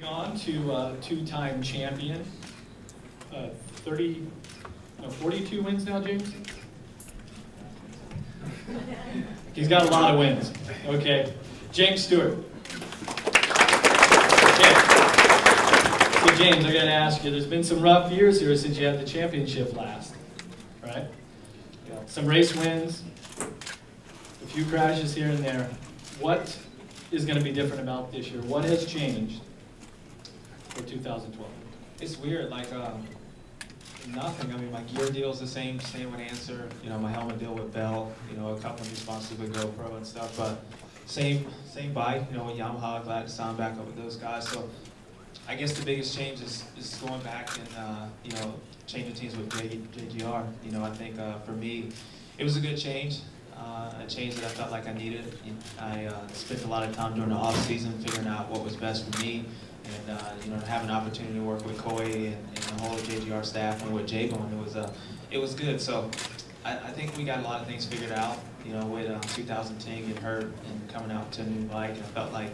Moving on to two-time champion, 42 wins now, James? He's got a lot of wins. Okay, James Stewart. Okay. So James, I gotta ask you, there's been some rough years here since you had the championship last, right? Yeah. Some race wins, a few crashes here and there. What is going to be different about this year? What has changed for 2012? It's weird, like nothing. I mean, my gear deal's the same with Answer. You know, my helmet deal with Bell. You know, a couple of new sponsors with GoPro and stuff. But same bike. You know, with Yamaha. Glad to sign back up with those guys. So I guess the biggest change is going back and you know, changing teams with JGR. You know, I think for me, it was a good change. A change that I felt like I needed. I spent a lot of time during the off season figuring out what was best for me, and you know, to have an opportunity to work with Coy and the whole JGR staff and with J-Bone, it was good. So I think we got a lot of things figured out. You know, with 2010 getting hurt and coming out to a new bike, and I felt like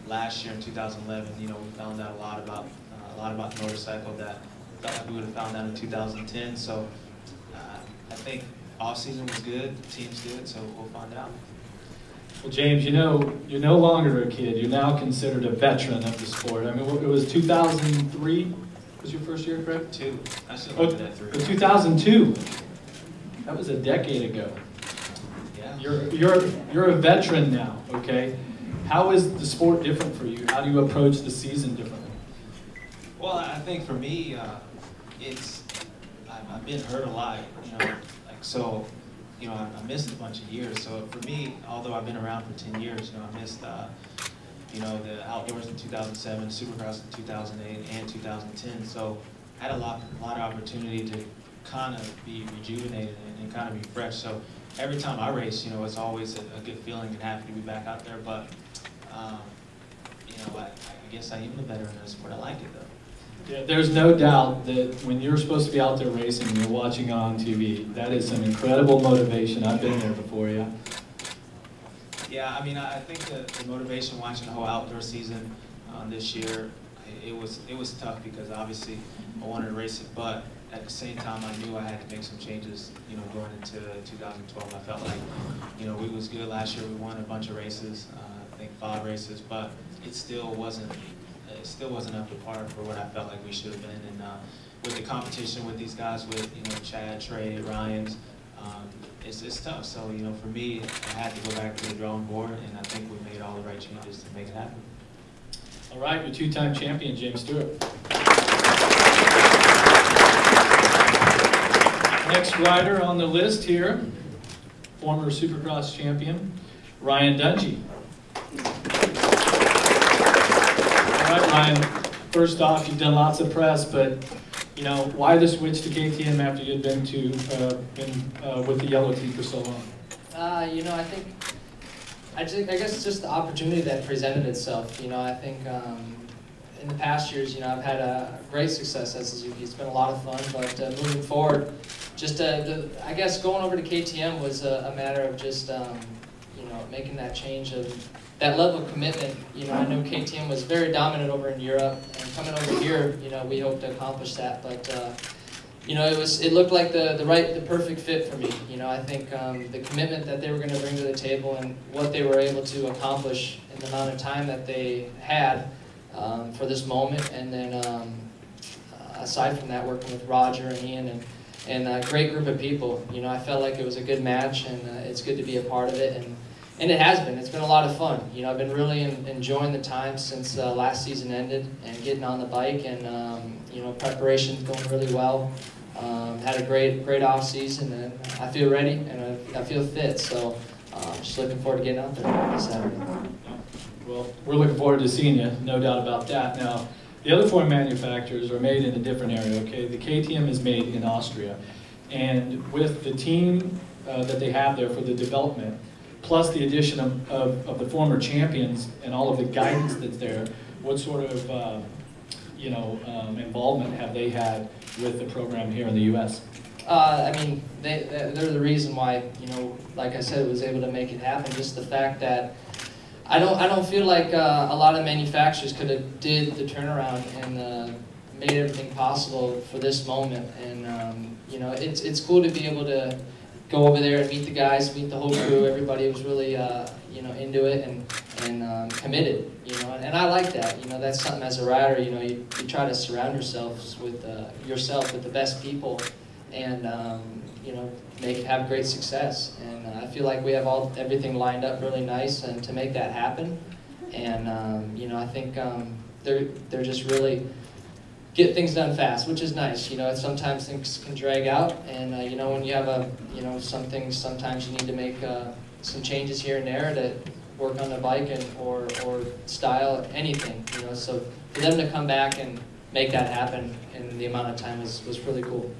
last year in 2011, you know, we found out a lot about the motorcycle that I felt like we would have found out in 2010. So I think off-season was good, the team's good, so we'll find out. Well, James, you know, you're no longer a kid. You're now considered a veteran of the sport. I mean, it was 2003 was your first year, correct? 2. I still looked at that 3. 2002. That was a decade ago. Yeah. You're a veteran now, okay? How is the sport different for you? How do you approach the season differently? Well, I think for me, I've been hurt a lot, you know. So, you know, I missed a bunch of years. So for me, although I've been around for 10 years, you know, I missed, you know, the outdoors in 2007, Supercross in 2008, and 2010. So I had a lot of opportunity to kind of be rejuvenated and kind of be fresh. So every time I race, you know, it's always a good feeling and happy to be back out there. But, you know, I guess I am a veteran of the sport. I like it, though. Yeah, there's no doubt that when you're supposed to be out there racing and you're watching on TV, that is some incredible motivation. I've been there before, yeah. Yeah, I mean, I think the motivation watching the whole outdoor season this year, it was tough because obviously I wanted to race it, but at the same time I knew I had to make some changes, you know, going into 2012. I felt like, you know, we was good last year. We won a bunch of races, I think 5 races, but it still wasn't up to par for what I felt like we should have been. And with the competition with these guys, with, you know, Chad, Trey, Ryan's, it's tough. So, you know, for me, I had to go back to the drawing board, and I think we made all the right changes to make it happen. All right, your two-time champion, James Stewart. Next rider on the list here, former Supercross champion, Ryan Dungey. All right, Ryan, first off, you've done lots of press, but you know, why the switch to KTM after you had been with the yellow team for so long? You know, I guess it's just the opportunity that presented itself. You know, I think in the past years, you know, I've had a great success as a Suzuki. It's been a lot of fun, but moving forward, just I guess going over to KTM was a matter of just you know, making that change of that level of commitment. You know, I know KTM was very dominant over in Europe, and coming over here, you know, we hope to accomplish that. But you know, it looked like the perfect fit for me. You know, I think the commitment that they were going to bring to the table and what they were able to accomplish in the amount of time that they had for this moment, and then aside from that, working with Roger and Ian and a great group of people. You know, I felt like it was a good match, and it's good to be a part of it. And it has been. It's been a lot of fun. You know, I've been really enjoying the time since last season ended and getting on the bike, and you know, preparation's going really well. Had a great off season, and I feel ready and I feel fit. So just looking forward to getting out there this Saturday. Well, we're looking forward to seeing you, no doubt about that. Now, the other 4 manufacturers are made in a different area. Okay, the KTM is made in Austria, and with the team that they have there for the development, plus the addition of the former champions and all of the guidance that's there, what sort of you know, involvement have they had with the program here in the U.S.? I mean, they're the reason why, you know, like I said, was able to make it happen. Just the fact that I don't feel like a lot of manufacturers could have did the turnaround and made everything possible for this moment. And you know, it's cool to be able to go over there and meet the guys, meet the whole crew. Everybody was really you know, into it and committed. You know, and I like that. You know, that's something as a rider. You know, you try to surround yourself with the best people, and you know, have great success. And I feel like we have everything lined up really nice and to make that happen. And you know, I think they're just really get things done fast, which is nice. You know, sometimes things can drag out, and you know, when you have you know, some things, sometimes you need to make some changes here and there to work on the bike or style, anything. You know, so for them to come back and make that happen in the amount of time was really cool.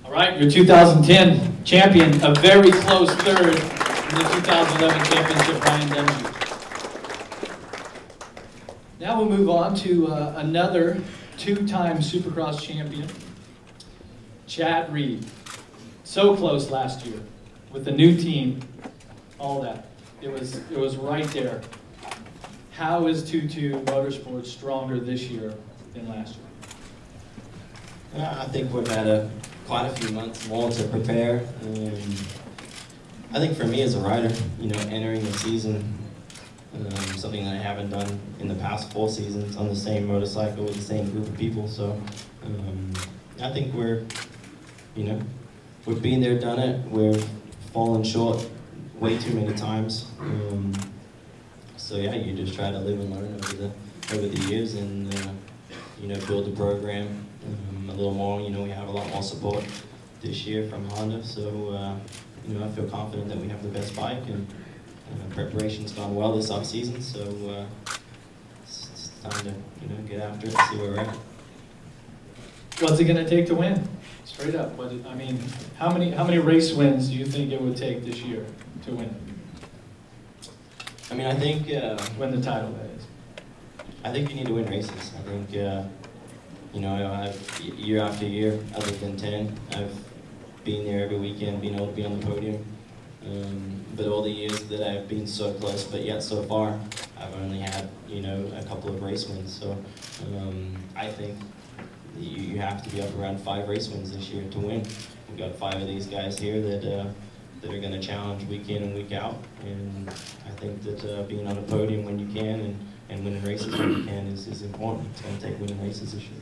All right, your 2010 champion, a very close third in the 2011 championship, Ryan Dungey. Now we'll move on to another two-time Supercross champion, Chad Reed. So close last year with the new team, all that. It was right there. How is 2-2 Motorsports stronger this year than last year? I think we've had quite a few months more to prepare. I think for me as a rider, you know, entering the season, something that I haven't done in the past 4 seasons on the same motorcycle with the same group of people. So I think we're, you know, we've been there, done it. We've fallen short way too many times. So yeah, you just try to live and learn over the years, and you know, build the program a little more. You know, we have a lot more support this year from Honda, so you know, I feel confident that we have the best bike, and preparation's gone well this off season. So it's time to, you know, get after it and see where we're at. What's it going to take to win? Straight up. I mean, how many race wins do you think it would take this year to win? I mean, I think win the title, that is. I think you need to win races. I think you know, I've year after year, other than 10, I've been there every weekend, being able to be on the podium. But all the years that I've been so close, but yet so far, I've only had, you know, a couple of race wins. So I think you have to be up around 5 race wins this year to win. We've got 5 of these guys here that are going to challenge week in and week out, and I think that being on a podium when you can and winning races when you can is important. It's going to take winning races this year.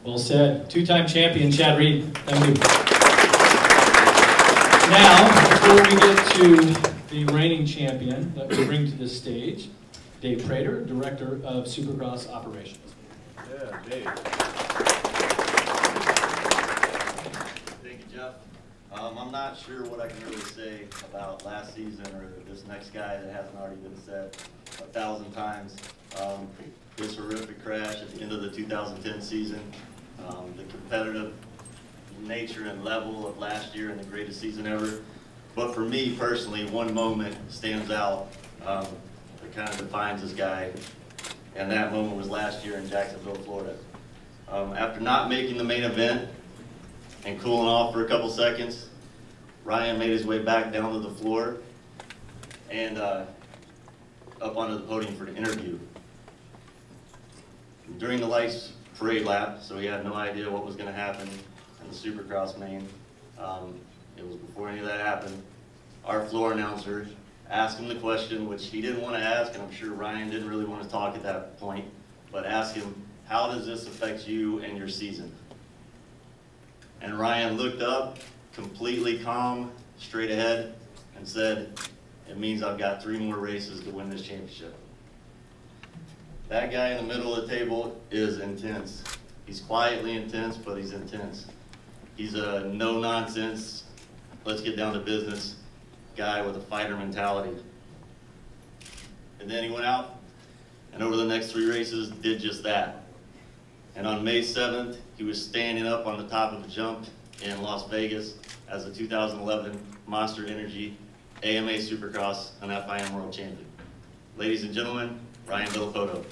Well said. 2-time champion Chad Reed. Thank you. Now, before we get to the reigning champion that we bring to the stage, Dave Prater, Director of Supercross Operations. Yeah, Dave. Thank you, Jeff. I'm not sure what I can really say about last season or this next guy that hasn't already been said 1,000 times. This horrific crash at the end of the 2010 season, the competitive nature and level of last year and the greatest season ever. But for me personally, one moment stands out that kind of defines this guy, and that moment was last year in Jacksonville, Florida. After not making the main event and cooling off for a couple seconds, Ryan made his way back down to the floor and up onto the podium for the interview. During the lights parade lap, so he had no idea what was going to happen in the Supercross main. It was before any of that happened. Our floor announcer asked him the question, which he didn't want to ask, and I'm sure Ryan didn't really want to talk at that point, but asked him, how does this affect you and your season? And Ryan looked up, completely calm, straight ahead, and said, it means I've got 3 more races to win this championship. That guy in the middle of the table is intense. He's quietly intense, but he's intense. He's a no-nonsense, let's get down to business guy with a fighter mentality. And then he went out and over the next 3 races did just that. And on May 7th, he was standing up on the top of a jump in Las Vegas as a 2011 Monster Energy AMA Supercross and FIM World Champion. Ladies and gentlemen, Ryan Villopoto.